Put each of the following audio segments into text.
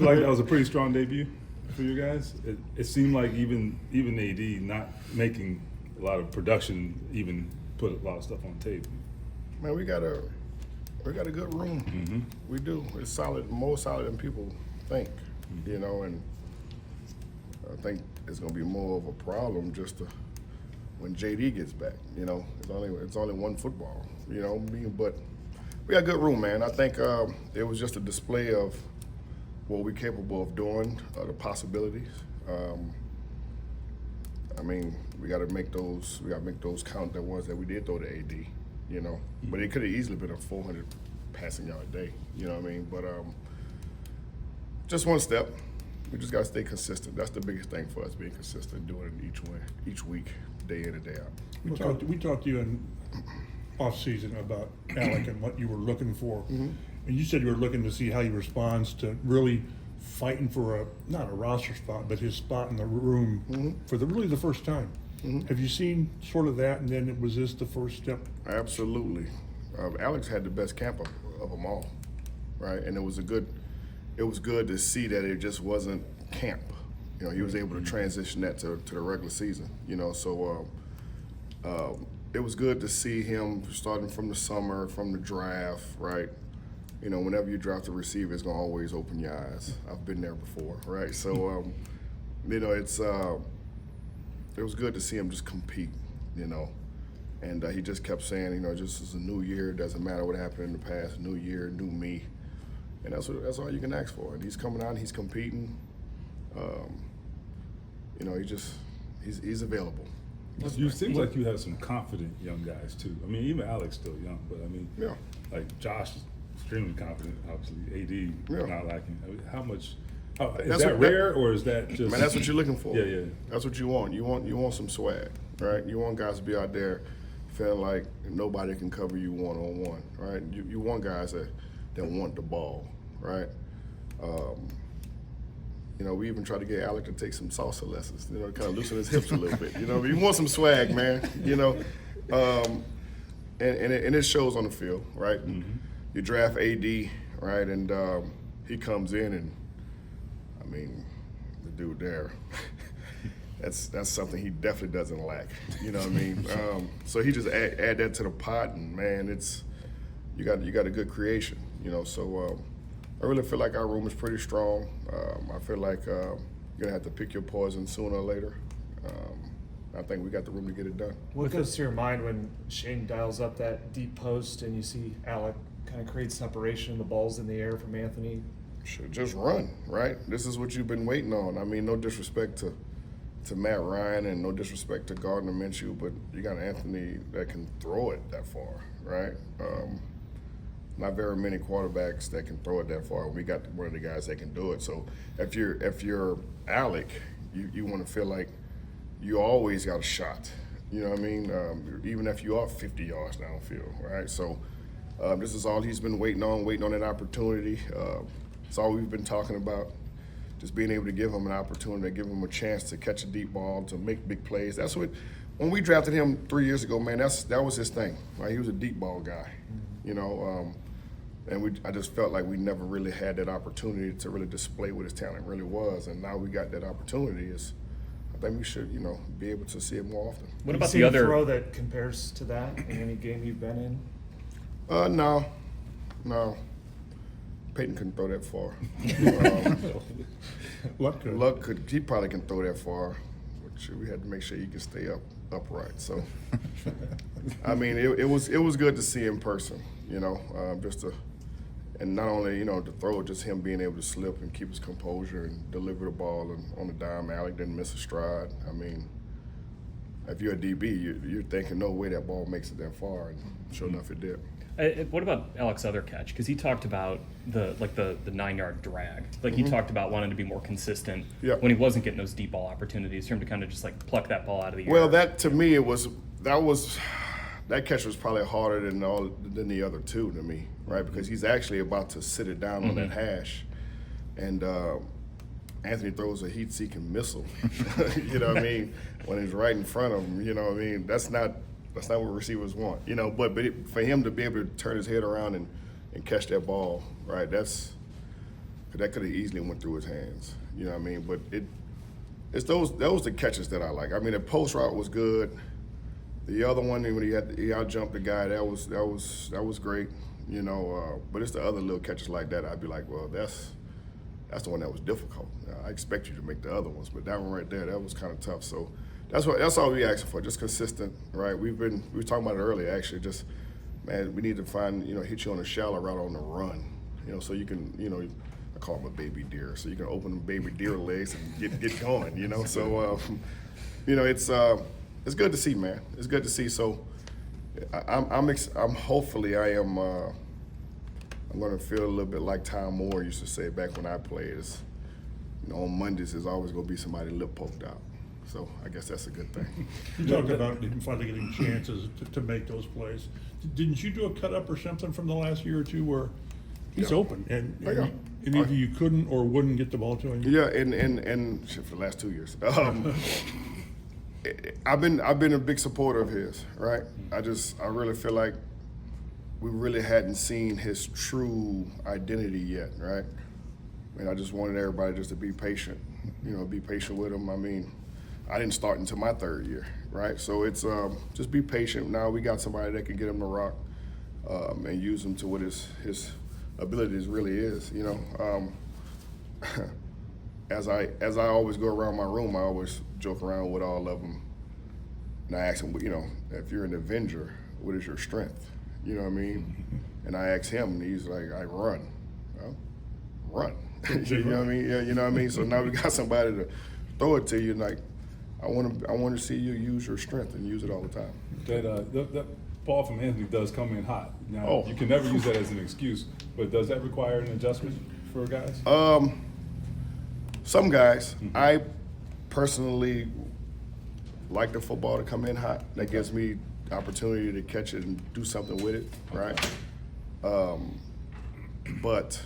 feel like that was a pretty strong debut for you guys. It seemed like even AD not making a lot of production even put a lot of stuff on tape. Man, we got a good room. Mm-hmm. We do. It's solid, more solid than people think. Mm-hmm. You know, and I think it's gonna be more of a problem when JD gets back. You know, it's only one football. You know, but we got good room, man. I think it was just a display of what we're capable of doing, the possibilities. I mean, we got to make those count, the ones that we did throw to AD. You know, but it could have easily been a 400 passing yard day. You know what I mean? But just one step. We just got to stay consistent. That's the biggest thing for us, being consistent, doing it each week, day in and day out. We talked to you in off-season about Alec and what you were looking for. Mm-hmm. And you said you were looking to see how he responds to really fighting for not a roster spot, but his spot in the room for the first time. Mm-hmm. Have you seen sort of that, and then was this the first step? Absolutely. Alex had the best camp of them all, right? And it was good to see that it just wasn't camp. You know, he was able to transition that to the regular season. You know, so it was good to see him starting from the summer, from the draft, right? You know, whenever you draft a receiver, it's gonna always open your eyes. I've been there before, right? So, you know, it was good to see him just compete, you know. And he just kept saying, you know, just as a new year, it doesn't matter what happened in the past, new year, new me. And that's all you can ask for. And he's coming out and he's competing. You know, he's available. You seem like you have some confident young guys too. I mean, even Alex still young, but I mean, yeah, like Josh is extremely confident. Obviously, AD not lacking. I mean, how much? Is that rare or is that just? Man, that's what you're looking for. Yeah. That's what you want. You want some swag, right? You want guys to be out there feeling like nobody can cover you one-on-one, right? You want guys that want the ball, right? You know, we even tried to get Alec to take some salsa lessons, you know, kind of loosen his hips a little bit. You know, you want some swag, man, you know. And it shows on the field, right? Mm-hmm. You draft AD, right, and he comes in and, I mean, the dude there, that's something he definitely doesn't lack, you know what I mean? So he just add that to the pot, and, man, you got a good creation, you know, so I really feel like our room is pretty strong. I feel like you're going to have to pick your poison sooner or later. I think we got the room to get it done. What goes through your mind when Shane dials up that deep post and you see Alec kind of create separation, the ball's in the air from Anthony? Should just run, right? This is what you've been waiting on. I mean, no disrespect to Matt Ryan and no disrespect to Gardner Minshew, but you got Anthony that can throw it that far, right? Not very many quarterbacks that can throw it that far. We got one of the guys that can do it. So if you're Alec, you want to feel like you always got a shot. You know what I mean? Even if you are 50 yards downfield, right? So this is all he's been waiting on that opportunity. It's all we've been talking about, just being able to give him an opportunity, give him a chance to catch a deep ball, to make big plays. That's what, when we drafted him 3 years ago, man, that was his thing, right? He was a deep ball guy, you know, and I just felt like we never really had that opportunity to really display what his talent really was, and now we got that opportunity. I think we should, you know, be able to see it more often. What about the other throw that compares to that in any game you've been in? No. Peyton couldn't throw that far. Luck could. He probably can throw that far. But we had to make sure he could stay upright. So, I mean, it was good to see in person. You know, and not only, you know, to throw, just him being able to slip and keep his composure and deliver the ball on the dime. Alec didn't miss a stride. I mean, if you're a DB, you're thinking, no way that ball makes it that far, and sure enough, it did. What about Alec's other catch? Because he talked about the 9-yard drag. Like he talked about wanting to be more consistent when he wasn't getting those deep ball opportunities for him to kind of just like pluck that ball out of the air. Well, that to me that catch was probably harder than the other two to me, right? Because he's actually about to sit it down on that hash, and Anthony throws a heat-seeking missile. You know what I mean? When he's right in front of him, you know what I mean? That's not what receivers want, you know. But for him to be able to turn his head around and catch that ball, right? That's that could have easily went through his hands. You know what I mean? But it's those the catches that I like. I mean, the post route was good. The other one when he out jumped the guy, that was great. You know, but it's the other little catches like that. I'd be like, well, that's the one that was difficult. I expect you to make the other ones, but that one right there, that was kind of tough. So that's all we asking for, just consistent, right? We were talking about it earlier, actually. Just, man, we need to find, hit you on a shallow route on the run, so you can, I call him a baby deer, so you can open the baby deer legs and get going, So, it's good to see, man. It's good to see. So, I'm hopefully I'm going to feel a little bit like Tom Moore used to say back when I played. On Mondays, there's always going to be somebody lip poked out. So I guess that's a good thing. You talked about him finally getting chances to make those plays. Didn't you do a cut up or something from the last year or two where he's open and either you couldn't or wouldn't get the ball to him? Yeah, and shit, for the last 2 years. I've been a big supporter of his, right? I really feel like we really hadn't seen his true identity yet, right? And I just wanted everybody just to be patient, be patient with him. I mean, I didn't start until my third year, right? So it's just be patient. Now we got somebody that can get him to rock and use him to what his abilities really is, As I always go around my room, I always joke around with all of them. And I ask them, if you're an Avenger, what is your strength? You know what I mean? And I ask him, and he's like, I run. Well, run. You know what I mean? Yeah, you know what I mean? So now we got somebody to throw it to you, and like, I want to see you use your strength and use it all the time. That ball from Anthony does come in hot. Now, you can never use that as an excuse, but does that require an adjustment for guys? Some guys. I personally like the football to come in hot. That gives me the opportunity to catch it and do something with it, right? But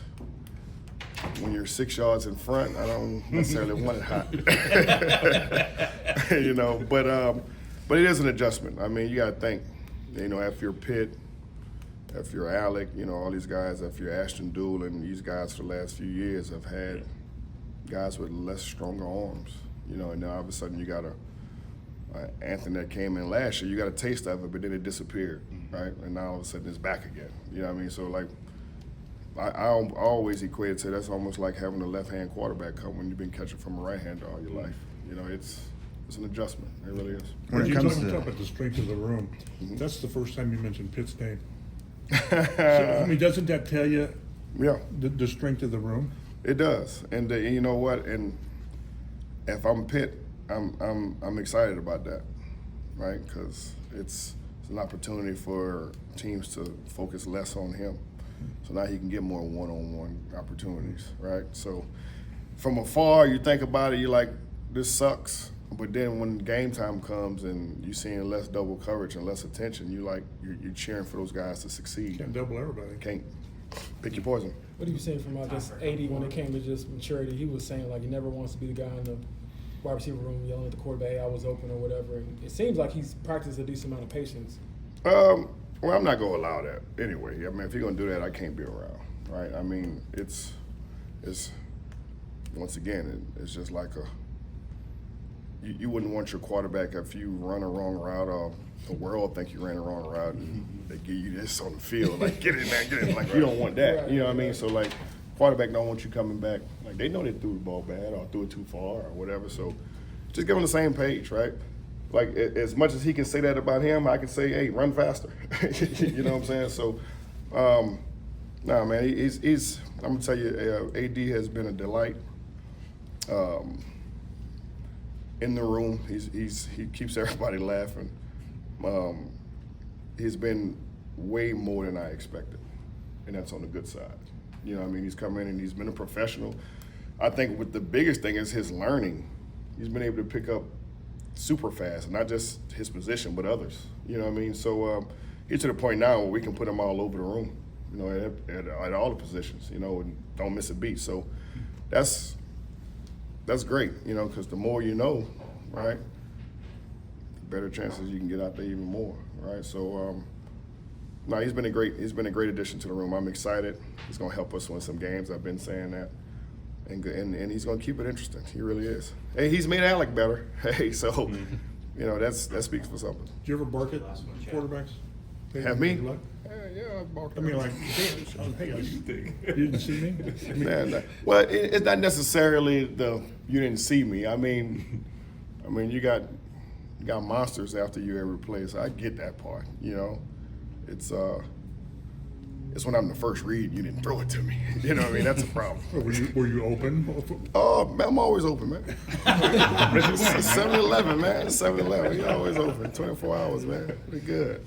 when you're 6 yards in front, I don't necessarily want it hot. But it is an adjustment. I mean, you got to think, if you're Pitt, if you're Alec, all these guys, if you're Ashton Doolin, these guys for the last few years have had guys with less stronger arms, and then all of a sudden you got Anthony that came in last year, you got a taste of it, but then it disappeared, right? And now all of a sudden it's back again. You know what I mean? So like, I always equate it to that's almost like having a left-hand quarterback come when you've been catching from a right-hander all your life. It's an adjustment. It really is. When you talk about the strength of the room, that's the first time you mentioned Pitt's name. So, I mean, doesn't that tell you the strength of the room? It does. And you know what? And if I'm Pitt, I'm excited about that, right? Because it's an opportunity for teams to focus less on him. So now he can get more one-on-one opportunities, right? So from afar, you think about it, you're like, this sucks. But then when game time comes and you're seeing less double coverage and less attention, you're cheering for those guys to succeed. Can't double everybody. Can't. Pick your poison. What do you say from just AD when it came to just maturity? He was saying like he never wants to be the guy in the wide receiver room yelling at the quarterback, hey, I was open or whatever. And it seems like he's practiced a decent amount of patience. Well, I'm not going to allow that anyway. I mean, if you're going to do that, I can't be around, right? I mean, it's once again, it's just like you wouldn't want your quarterback if you run a wrong route or the world think you ran a wrong route and they give you this on the field, like, get it, man, get it. Like, you don't want that, you know what I mean? So, like, quarterback don't want you coming back. Like, they know they threw the ball bad or threw it too far or whatever. So, just get on the same page, right? Like, as much as he can say that about him, I can say, hey, run faster. You know what I'm saying? So, nah, man, he's I'm going to tell you, AD has been a delight. In the room, he keeps everybody laughing. He's been way more than I expected, and that's on the good side. You know what I mean? He's come in and he's been a professional. I think the biggest thing is his learning. He's been able to pick up super fast, not just his position, but others. You know what I mean? So he's to the point now where we can put him all over the room, at all the positions, and don't miss a beat. So that's great, because the more you know, right, the better chances you can get out there even more, right? So, no, he's been a great addition to the room. I'm excited. He's going to help us win some games. I've been saying that. and good, and he's going to keep it interesting. He really is. Hey, he's made Alec better. Hey, so you know that speaks for something. Do you ever bark at quarterbacks? Have me? Like, Yeah, I barked. I mean, like, hey, you didn't see me? Man, well, it's not necessarily you didn't see me. I mean, you got monsters after you every play, so I get that part. You know, it's when I'm the first read, you didn't throw it to me. You know what I mean? That's a problem. Were you open? Man, I'm always open, man. 7-Eleven, man. 7-Eleven. You're always open. 24 hours, man. Pretty good.